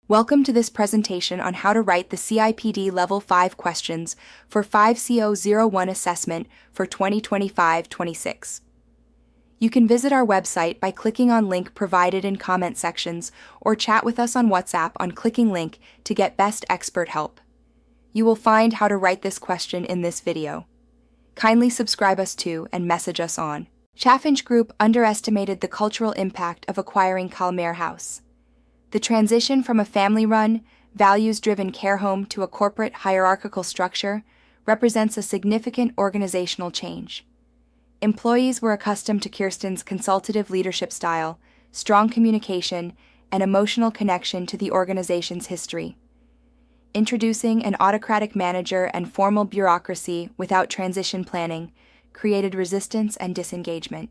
Welcome to this presentation on how to write the CIPD Level 5 questions for 5CO01 assessment for 2025-26. You can visit our website by clicking on link provided in comment sections or chat with us on WhatsApp on clicking link to get best expert help. You will find how to write this question in this video. Kindly subscribe us to and message us on. Chaffinch Group underestimated the cultural impact of acquiring Calmere House. The transition from a family-run, values-driven care home to a corporate hierarchical structure represents a significant organizational change. Employees were accustomed to Kirsten's consultative leadership style, strong communication, and emotional connection to the organization's history. Introducing an autocratic manager and formal bureaucracy without transition planning created resistance and disengagement.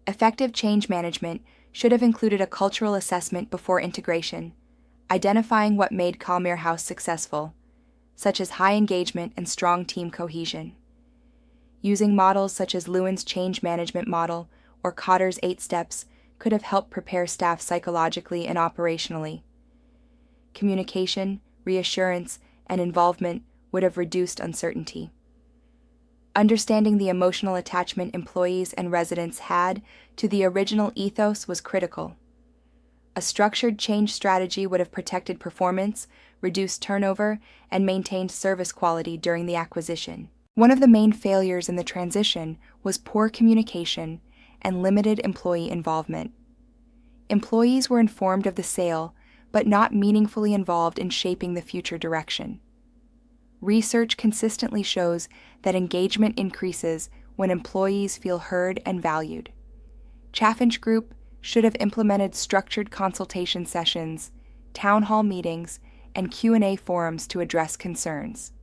Effective change management should have included a cultural assessment before integration, identifying what made Calmere House successful, such as high engagement and strong team cohesion. Using models such as Lewin's change management model or Cotter's 8 steps could have helped prepare staff psychologically and operationally. Communication, reassurance, and involvement would have reduced uncertainty. Understanding the emotional attachment employees and residents had to the original ethos was critical. A structured change strategy would have protected performance, reduced turnover, and maintained service quality during the acquisition. One of the main failures in the transition was poor communication and limited employee involvement. Employees were informed of the sale, but not meaningfully involved in shaping the future direction. Research consistently shows that engagement increases when employees feel heard and valued. Chaffinch Group should have implemented structured consultation sessions, town hall meetings, and Q&A forums to address concerns.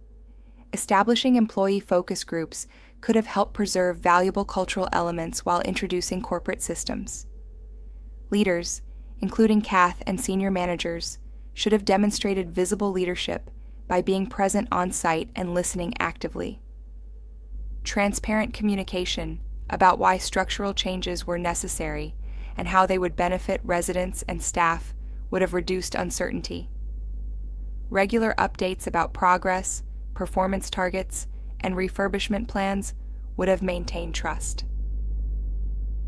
Establishing employee focus groups could have helped preserve valuable cultural elements while introducing corporate systems. Leaders, including Kath and senior managers, should have demonstrated visible leadership by being present on site and listening actively. Transparent communication about why structural changes were necessary and how they would benefit residents and staff would have reduced uncertainty. Regular updates about progress, performance targets, and refurbishment plans would have maintained trust.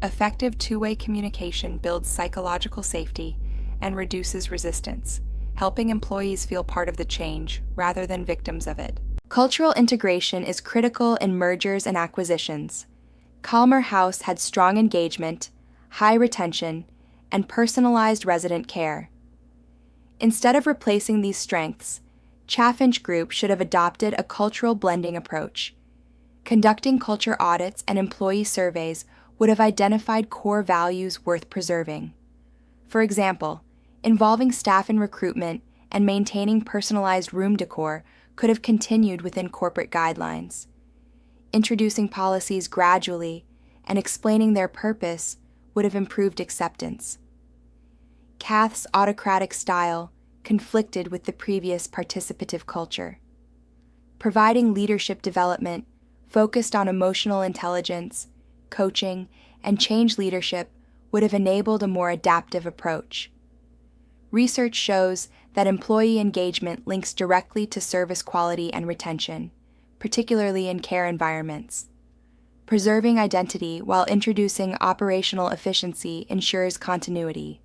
Effective two-way communication builds psychological safety and reduces resistance, helping employees feel part of the change rather than victims of it. Cultural integration is critical in mergers and acquisitions. Calmere House had strong engagement, high retention, and personalized resident care. Instead of replacing these strengths, Chaffinch Group should have adopted a cultural blending approach. Conducting culture audits and employee surveys would have identified core values worth preserving. For example, involving staff in recruitment and maintaining personalized room decor could have continued within corporate guidelines. Introducing policies gradually and explaining their purpose would have improved acceptance. Kath's autocratic style conflicted with the previous participative culture. Providing leadership development focused on emotional intelligence, coaching, and change leadership would have enabled a more adaptive approach. Research shows that employee engagement links directly to service quality and retention, particularly in care environments. Preserving identity while introducing operational efficiency ensures continuity.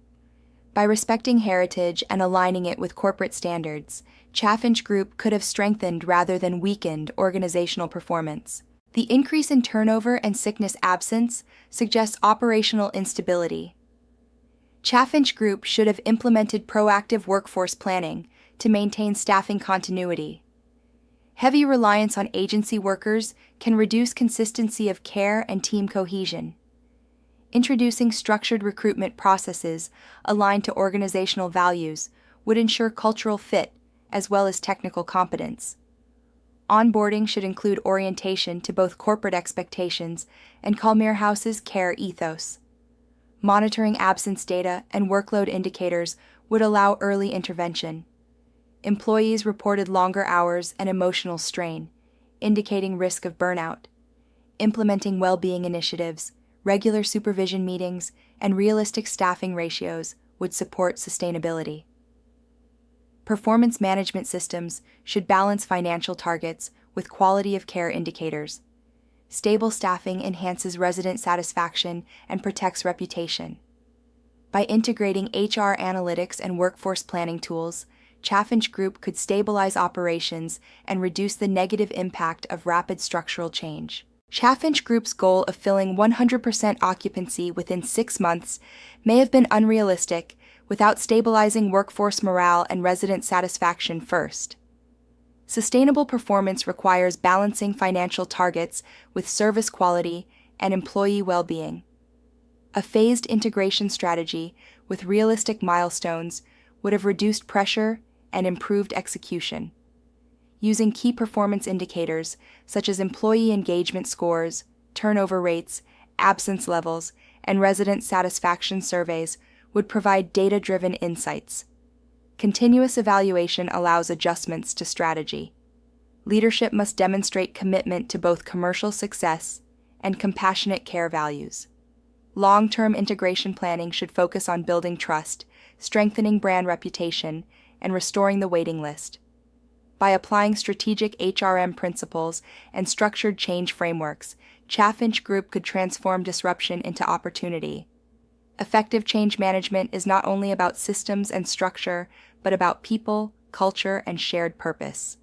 By respecting heritage and aligning it with corporate standards, Chaffinch Group could have strengthened rather than weakened organizational performance. The increase in turnover and sickness absence suggests operational instability. Chaffinch Group should have implemented proactive workforce planning to maintain staffing continuity. Heavy reliance on agency workers can reduce consistency of care and team cohesion. Introducing structured recruitment processes aligned to organizational values would ensure cultural fit as well as technical competence. Onboarding should include orientation to both corporate expectations and Calmere House's care ethos. Monitoring absence data and workload indicators would allow early intervention. Employees reported longer hours and emotional strain, indicating risk of burnout. Implementing well-being initiatives, regular supervision meetings, and realistic staffing ratios would support sustainability. Performance management systems should balance financial targets with quality of care indicators. Stable staffing enhances resident satisfaction and protects reputation. By integrating HR analytics and workforce planning tools, Chaffinch Group could stabilize operations and reduce the negative impact of rapid structural change. Chaffinch Group's goal of filling 100% occupancy within 6 months may have been unrealistic without stabilizing workforce morale and resident satisfaction first. Sustainable performance requires balancing financial targets with service quality and employee well-being. A phased integration strategy with realistic milestones would have reduced pressure and improved execution. Using key performance indicators such as employee engagement scores, turnover rates, absence levels, and resident satisfaction surveys would provide data-driven insights. Continuous evaluation allows adjustments to strategy. Leadership must demonstrate commitment to both commercial success and compassionate care values. Long-term integration planning should focus on building trust, strengthening brand reputation, and restoring the waiting list. By applying strategic HRM principles and structured change frameworks, Chaffinch Group could transform disruption into opportunity. Effective change management is not only about systems and structure, but about people, culture, and shared purpose.